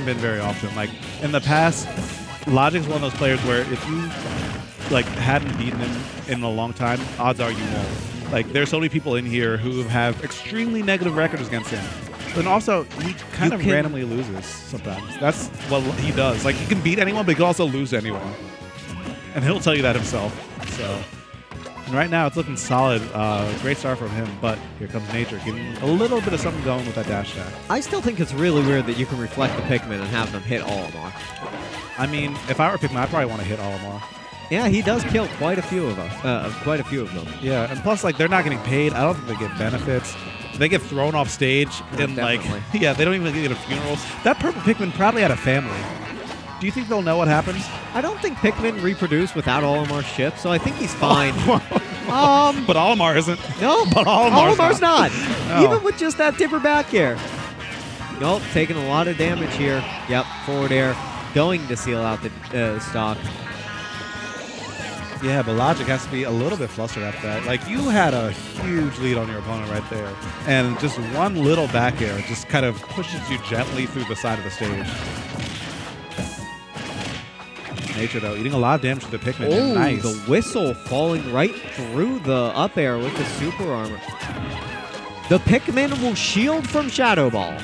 hasn't been very often. Like, in the past, Logic's one of those players where if you, like, hadn't beaten him in a long time, odds are you won't. Like, there's so many people in here who have extremely negative records against him. And also, he kind of randomly loses sometimes. That's what he does. Like, he can beat anyone, but he can also lose to anyone. And he'll tell you that himself. So, and right now, it's looking solid. Great start from him, but here comes Nature, getting a little bit of something going with that dash attack. I still think it's really weird that you can reflect the Pikmin and have them hit Olimar. I mean, if I were Pikmin, I'd probably want to hit Olimar. Yeah, he does kill quite a few of them. Yeah, and plus, like, they're not getting paid. I don't think they get benefits. They get thrown off stage and, like, yeah, they don't even get a funeral. That purple Pikmin probably had a family. Do you think they'll know what happens? I don't think Pikmin reproduce without Olimar's ship, so I think he's fine. But Olimar isn't. No, but Olimar's not. No. Even with just that dipper back air. Nope, taking a lot of damage here. Yep, forward air going to seal out the stock. Yeah, but Logic has to be a little bit flustered after that. Like, you had a huge lead on your opponent right there. And just one little back air just kind of pushes you gently through the side of the stage. Nature, though, eating a lot of damage to the Pikmin. Oh, nice. The whistle falling right through the up air with the super armor. The Pikmin will shield from Shadow Ball.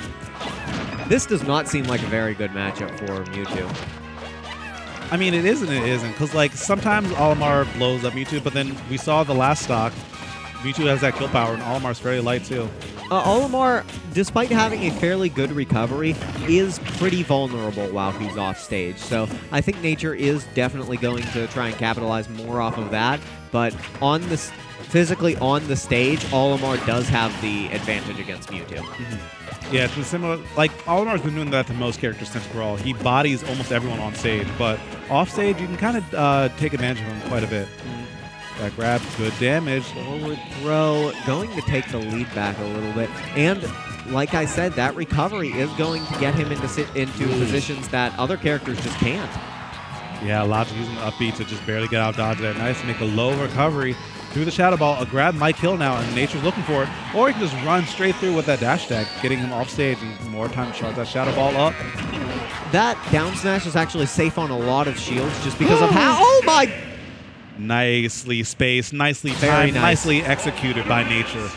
This does not seem like a very good matchup for Mewtwo. I mean, it is and it isn't, because, like, sometimes Olimar blows up Mewtwo, but then we saw the last stock. Mewtwo has that kill power, and Olimar's very light, too. Olimar, despite having a fairly good recovery, is pretty vulnerable while he's off stage. So I think Nature is definitely going to try and capitalize more off of that. But on this, physically on the stage, Olimar does have the advantage against Mewtwo. Yeah, it's been similar. Like, Olimar's been doing that to most characters since Brawl. He bodies almost everyone on stage, but off stage, you can kind of take advantage of him quite a bit. That grab, good damage. Forward throw, going to take the lead back a little bit. And like I said, that recovery is going to get him into positions that other characters just can't. Yeah, Logic using the upbeat to just barely get out dodge there. Nice to make a low recovery through the Shadow Ball. A grab might kill now, and Nature's looking for it. Or he can just run straight through with that dash attack, getting him off stage and more time to charge that Shadow Ball up. That down smash is actually safe on a lot of shields just because of how... Oh my... Nicely spaced, nicely timed, nicely executed by Nature.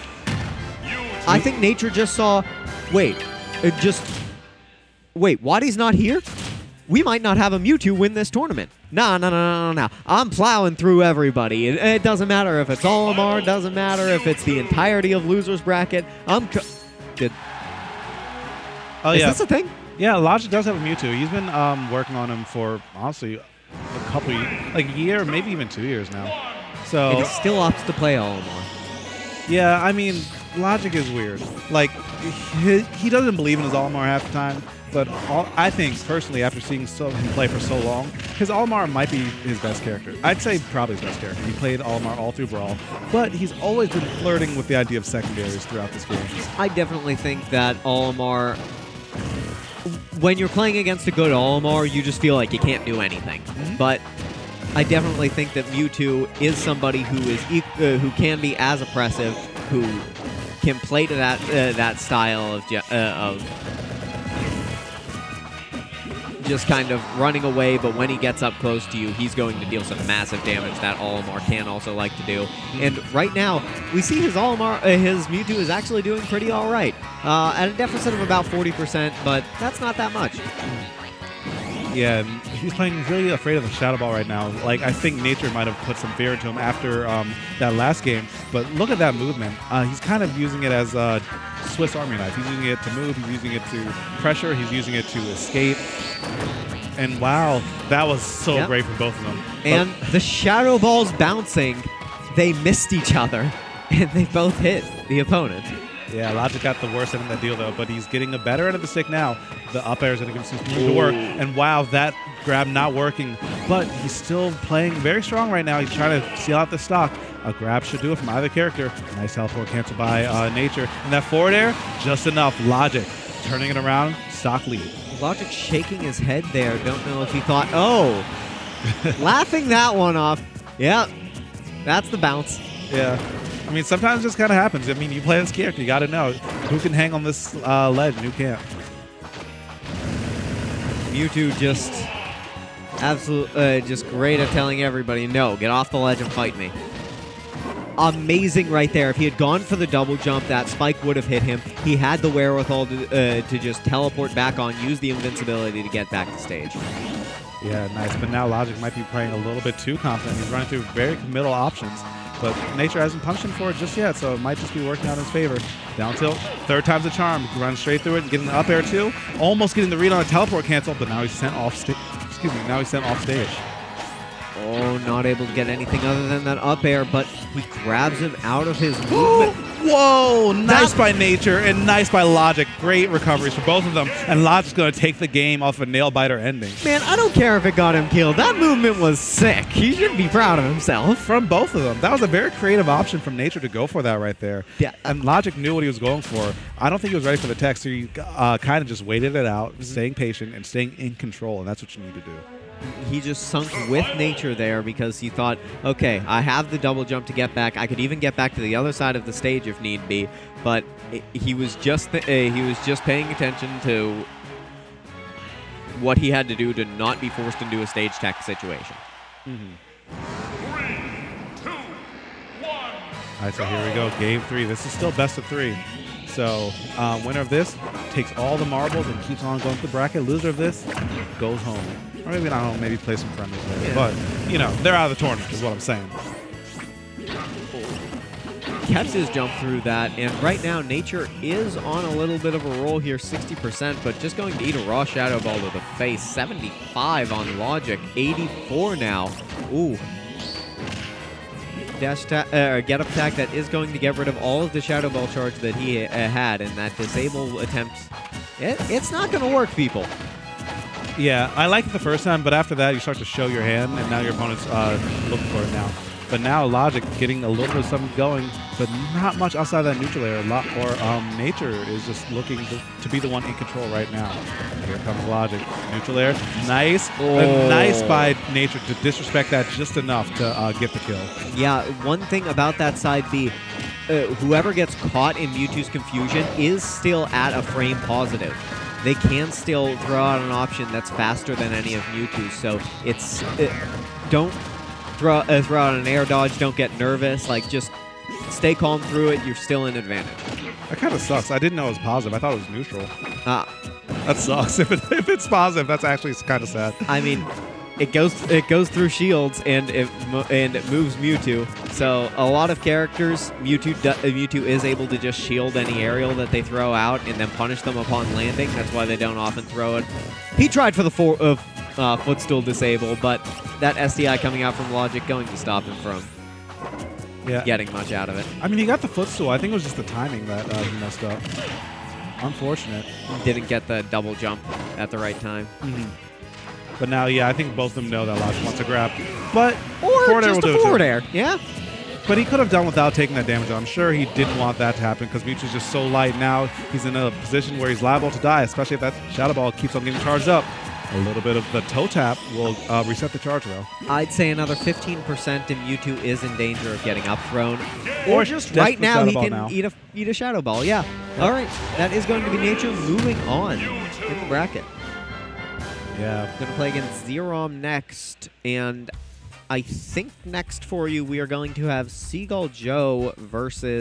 I think Nature just saw... Wait, Waddy's not here? We might not have a Mewtwo win this tournament. No. I'm plowing through everybody. It doesn't matter if it's Olimar, doesn't matter if it's the entirety of loser's bracket. Is this a thing? Yeah, Logic does have a Mewtwo. He's been working on him for, honestly, a couple, like a year, maybe even 2 years now. So and he still opts to play Olimar. Yeah, I mean, Logic is weird. Like, he doesn't believe in his Olimar half the time. But I think, personally, after seeing him play for so long, his Olimar might be his best character. I'd say probably his best character. He played Olimar all through Brawl, but he's always been flirting with the idea of secondaries throughout this game. I definitely think that Olimar, when you're playing against a good Olimar, you just feel like you can't do anything. But I definitely think that Mewtwo is somebody who can be as oppressive, who can play to that style of just kind of running away, but when he gets up close to you, he's going to deal some massive damage that Olimar can also like to do. And right now, we see his Mewtwo is actually doing pretty all right. At a deficit of about 40%, but that's not that much. Yeah, he's playing really afraid of the Shadow Ball right now. Like, I think Nature might have put some fear into him after that last game. But look at that movement. He's kind of using it as a Swiss Army knife. He's using it to move. He's using it to pressure. He's using it to escape. And wow, that was so great for both of them. And the Shadow Balls bouncing, they missed each other, and they both hit the opponent. Yeah, Logic got the worst end of that deal, though, but he's getting the better end of the stick now. The up air is going to give him some room to work. And wow, that grab not working, but he's still playing very strong right now. He's trying to seal out the stock. A grab should do it from either character. Nice teleport cancel by Nature. And that forward air, just enough. Logic turning it around, stock lead. Logic shaking his head there. Don't know if he thought, oh, laughing that one off. Yeah, that's the bounce. Yeah. I mean, sometimes it just kind of happens. I mean, you play this character, you got to know who can hang on this ledge and who can't. Mewtwo just just great at telling everybody, no, get off the ledge and fight me. Amazing right there. If he had gone for the double jump, that spike would have hit him. He had the wherewithal to just teleport back on, use the invincibility to get back to stage. Yeah, nice. But now Logic might be playing a little bit too confident. He's running through very committal options, but Nature hasn't punched him for it just yet, so it might just be working out in his favor. Down tilt, third time's a charm. Runs straight through it and getting the up air too. Almost getting the read on a teleport cancel, but now he's sent off stage. Now he's sent off stage. Oh, not able to get anything other than that up air, but he grabs him out of his movement. Whoa! Nice by Nature and nice by Logic. Great recoveries for both of them. And Logic's going to take the game off a nail-biter ending. Man, I don't care if it got him killed. That movement was sick. He should be proud of himself. From both of them. That was a very creative option from Nature to go for that right there. Yeah. And Logic knew what he was going for. I don't think he was ready for the tech, so he kind of just waited it out, staying patient and staying in control, and that's what you need to do. He just sunk with Nature there because he thought, okay, I have the double jump to get back. I could even get back to the other side of the stage if need be. But he was just paying attention to what he had to do to not be forced into a stage tech situation. 3, 2, 1. All right, so here we go. Game 3. This is still best of 3. So winner of this takes all the marbles and keeps on going to the bracket. Loser of this goes home. Or maybe not home, maybe play some friendlies later. Yeah. But, you know, they're out of the tournament is what I'm saying. Kept his jump through that, and right now Nature is on a little bit of a roll here, 60%, but just going to eat a raw Shadow Ball to the face. 75 on Logic, 84 now. Ooh. Dash get up attack that is going to get rid of all of the Shadow Ball charge that he had, and that disable attempt, it's not going to work, people. Yeah, I liked it the first time, but after that you start to show your hand, and now your opponent's looking for it now. But now Logic getting a little bit of something going, but not much outside of that neutral air. Nature is just looking to be the one in control right now. Here comes Logic. Neutral air. Nice. Oh. Nice by Nature to disrespect that just enough to get the kill. Yeah, one thing about that side B, whoever gets caught in Mewtwo's confusion is still at a frame positive. They can still throw out an option that's faster than any of Mewtwo's, so don't throw out an air dodge, don't get nervous, like just stay calm through it, you're still in advantage. That kind of sucks. I didn't know it was positive. I thought it was neutral. That sucks. If it's positive, that's actually kind of sad. I mean, it goes through shields and it moves Mewtwo. So a lot of characters, Mewtwo is able to just shield any aerial that they throw out and then punish them upon landing. That's why they don't often throw it. He tried for the footstool disable, but that SDI coming out from Logic going to stop him from getting much out of it. I mean, he got the footstool. I think it was just the timing that he messed up. Unfortunate. Didn't get the double jump at the right time. But now, yeah, I think both of them know that Logic wants to grab. But or forward air just will a do it forward too. air, yeah. But he could have done without taking that damage. I'm sure he didn't want that to happen because Mewtwo's just so light now. He's in a position where he's liable to die, especially if that Shadow Ball keeps on getting charged up. A little bit of the toe tap will reset the charge though. I'd say another 15% and Mewtwo is in danger of getting up thrown. Or just just right now he Shadow Ball can now. eat a Shadow Ball, yeah. All right, that is going to be Nature moving on in the bracket. Yeah. Going to play against Zerom next, and I think next for you we are going to have Seagull Joe versus